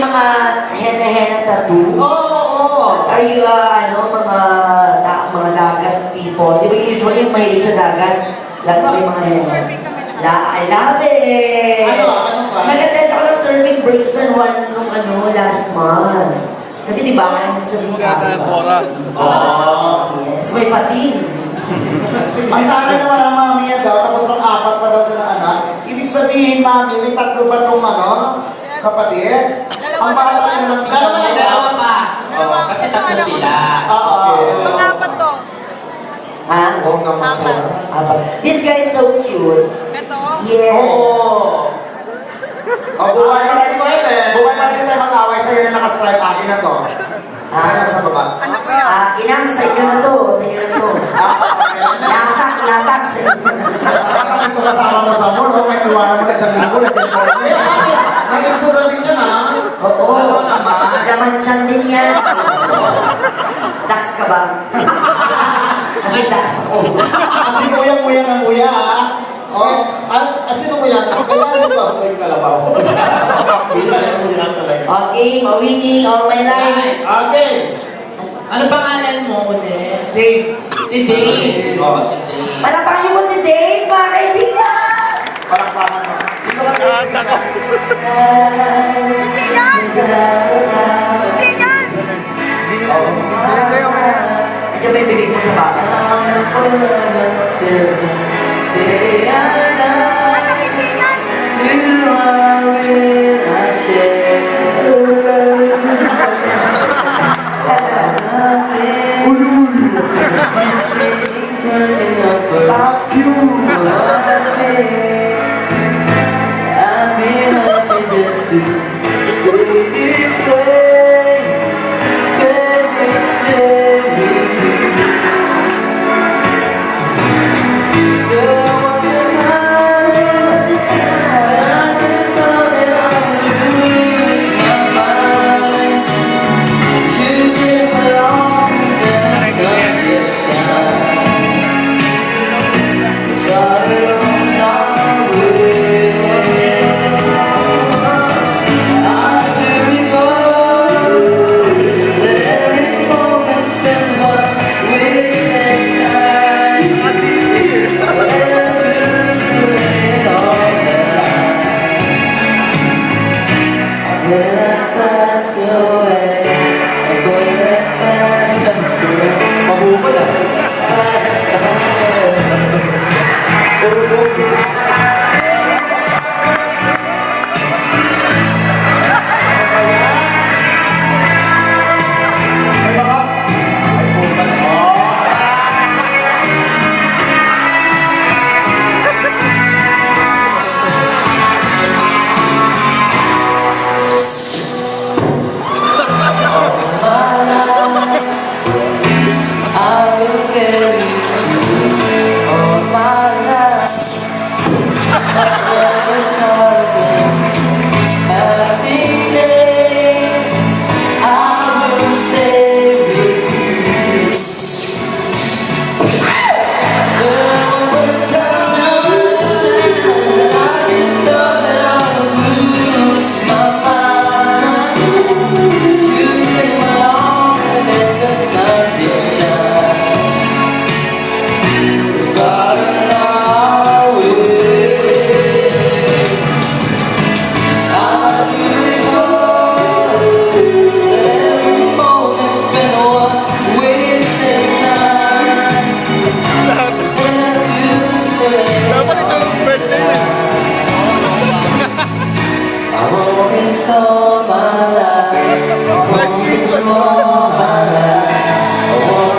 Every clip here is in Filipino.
Mga henna-henna tattoo? Oo. Are you, mga dagat people? Di ba usually yung mahilig sa dagat? Lahat may mga henna. I love it! Ano ba? Nag-attend ako ng surfing break sa San Juan nung last month. Kasi di ba, surfing Bora. Yes, may patin. Ang taray naman ang mami niya daw, tapos pang apat pa daw siya ng anak. Ibig sabihin, mami, may tatlo ba itong kapatid? Ang bata niya ng Dalawa pa. Oo, kasi tatlo sila. Pang-apat to. Ha? Oo naman siya. This guy is so cute. Ito. Yes. Oo. Buhay pa rin buhay pa rin tayo mag-away sa'yo na naka-stripe akin na to. Ano sa baba? Inang, sa inyo na to. Sa inyo na to. Latak sa inyo. Kapag ito kasama mo sa mall, may iwanan mo na isang linggo. Nag-insura din yan, ha? Oo. Laman tiyan din yan. Dax ka ba? Kasi dax ako. Kasi uyang-uyang ang uya, ha? Sino mo yan? Kaya ano ba? Ito yung kalabaw. Okay, mawinning all my life. Okay. Ano pangalan mo ulit? Dave. Si Dave. Oo, si Dave. Palapakan niyo mo si Dave, mga kaibigan! Palakpakan mo. Dito ka, Dave. Hindi yan! Hindi yan! Medyo may bibig mo sa bata. Ano hindi yan?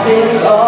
It's all